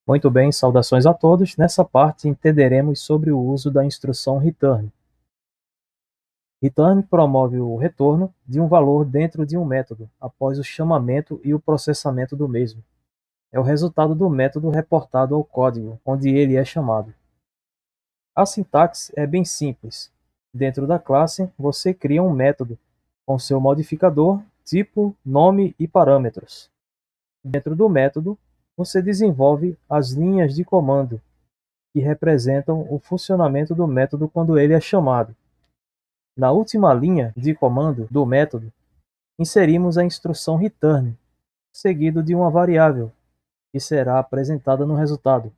Muito bem, saudações a todos. Nessa parte entenderemos sobre o uso da instrução return. Return promove o retorno de um valor dentro de um método, após o chamamento e o processamento do mesmo. É o resultado do método reportado ao código, onde ele é chamado. A sintaxe é bem simples. Dentro da classe, você cria um método com seu modificador, tipo, nome e parâmetros. Dentro do método, você desenvolve as linhas de comando, que representam o funcionamento do método quando ele é chamado. Na última linha de comando do método, inserimos a instrução return, seguido de uma variável, que será apresentada no resultado.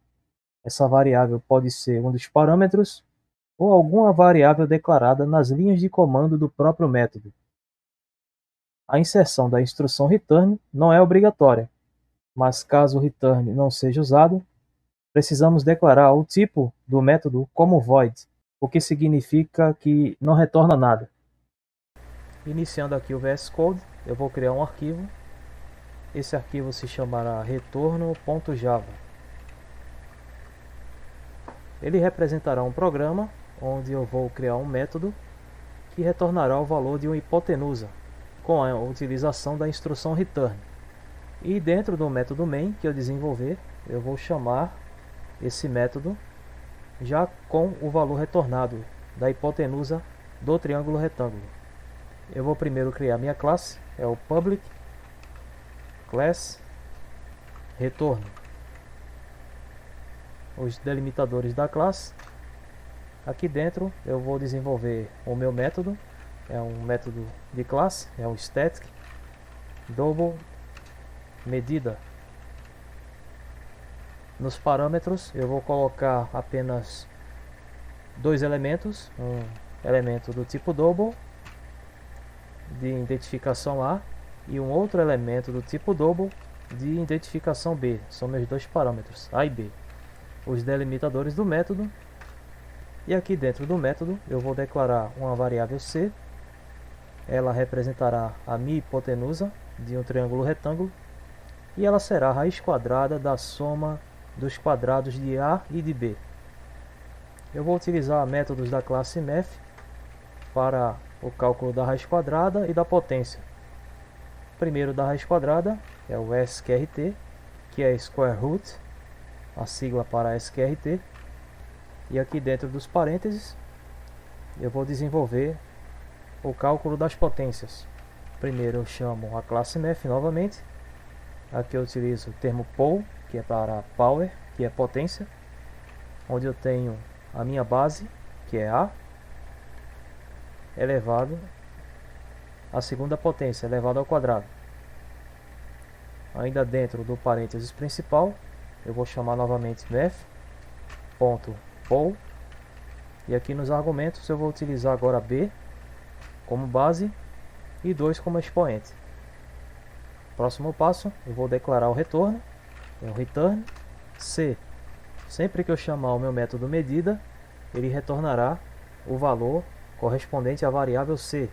Essa variável pode ser um dos parâmetros ou alguma variável declarada nas linhas de comando do próprio método. A inserção da instrução return não é obrigatória, mas caso o return não seja usado, precisamos declarar o tipo do método como void, o que significa que não retorna nada. Iniciando aqui o VS Code, eu vou criar um arquivo. Esse arquivo se chamará retorno.java. Ele representará um programa onde eu vou criar um método que retornará o valor de uma hipotenusa com a utilização da instrução return. E dentro do método main que eu desenvolver, eu vou chamar esse método já com o valor retornado da hipotenusa do triângulo retângulo. Eu vou primeiro criar minha classe, é o public class retorno. Os delimitadores da classe. Aqui dentro eu vou desenvolver o meu método, é um método de classe, é um static double medida. Nos parâmetros eu vou colocar apenas dois elementos, um elemento do tipo double de identificação A e um outro elemento do tipo double de identificação B. São meus dois parâmetros, A e B. Os delimitadores do método. E aqui dentro do método eu vou declarar uma variável C. Ela representará a minha hipotenusa de um triângulo retângulo. E ela será a raiz quadrada da soma dos quadrados de A e de B. Eu vou utilizar métodos da classe math para o cálculo da raiz quadrada e da potência. Primeiro da raiz quadrada é o sqrt, que é square root, a sigla para sqrt. E aqui dentro dos parênteses eu vou desenvolver o cálculo das potências. Primeiro eu chamo a classe math novamente. Aqui eu utilizo o termo pow, que é para power, que é potência, onde eu tenho a minha base, que é A, elevado à segunda potência, elevado ao quadrado. Ainda dentro do parênteses principal, eu vou chamar novamente math.pow, e aqui nos argumentos eu vou utilizar agora B como base e 2 como expoente. Próximo passo, eu vou declarar o retorno, é o return C. Sempre que eu chamar o meu método medida, ele retornará o valor correspondente à variável C,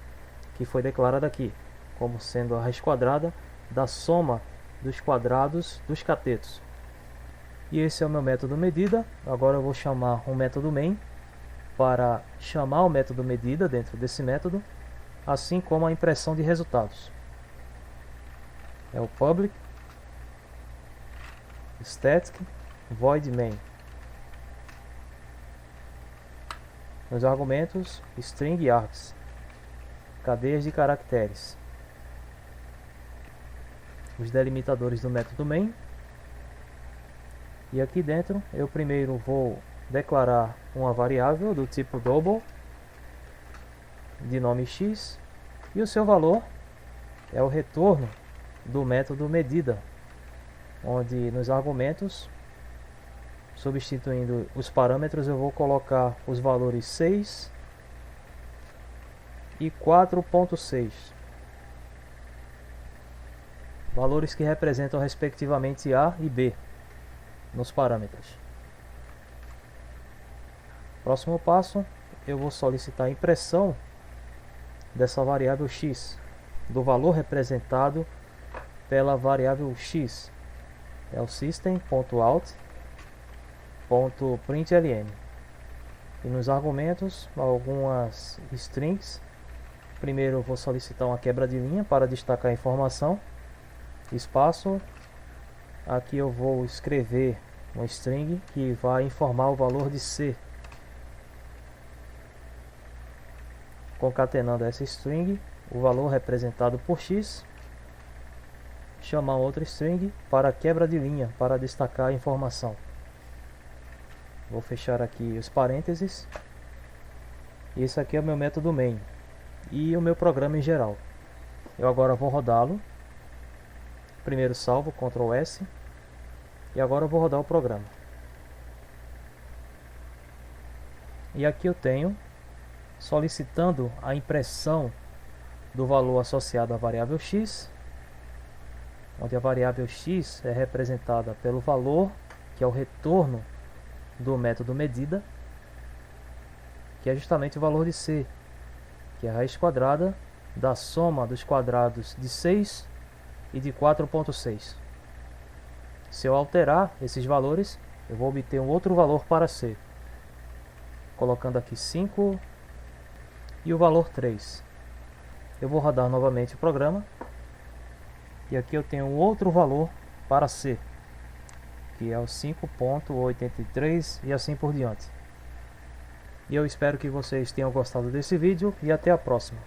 que foi declarada aqui, como sendo a raiz quadrada da soma dos quadrados dos catetos. E esse é o meu método medida. Agora eu vou chamar um método main para chamar o método medida dentro desse método, assim como a impressão de resultados. É o public static void main. Nos argumentos, string args, cadeias de caracteres. Os delimitadores do método main. E aqui dentro eu primeiro vou declarar uma variável do tipo double de nome x, e o seu valor é o retorno do método medida, onde nos argumentos, substituindo os parâmetros, eu vou colocar os valores 6 e 4.6, valores que representam respectivamente A e B nos parâmetros. Próximo passo, eu vou solicitar a impressão dessa variável x, do valor representado pela variável x. É o system.out .println. E nos argumentos, algumas strings. Primeiro eu vou solicitar uma quebra de linha para destacar a informação, espaço. Aqui eu vou escrever uma string que vai informar o valor de C. Concatenando essa string, o valor representado por X, chamar outra string para quebra de linha, para destacar a informação. Vou fechar aqui os parênteses. Esse aqui é o meu método main e o meu programa em geral. Eu agora vou rodá-lo. Primeiro salvo, Ctrl S. E agora eu vou rodar o programa. E aqui eu tenho solicitando a impressão do valor associado à variável x, onde a variável x é representada pelo valor, que é o retorno do método medida, que é justamente o valor de C, que é a raiz quadrada da soma dos quadrados de 6 e de 4.6. Se eu alterar esses valores, eu vou obter um outro valor para C, colocando aqui 5 e o valor 3. Eu vou rodar novamente o programa, e aqui eu tenho outro valor para C, que é o 5.83 e assim por diante. E eu espero que vocês tenham gostado desse vídeo e até a próxima.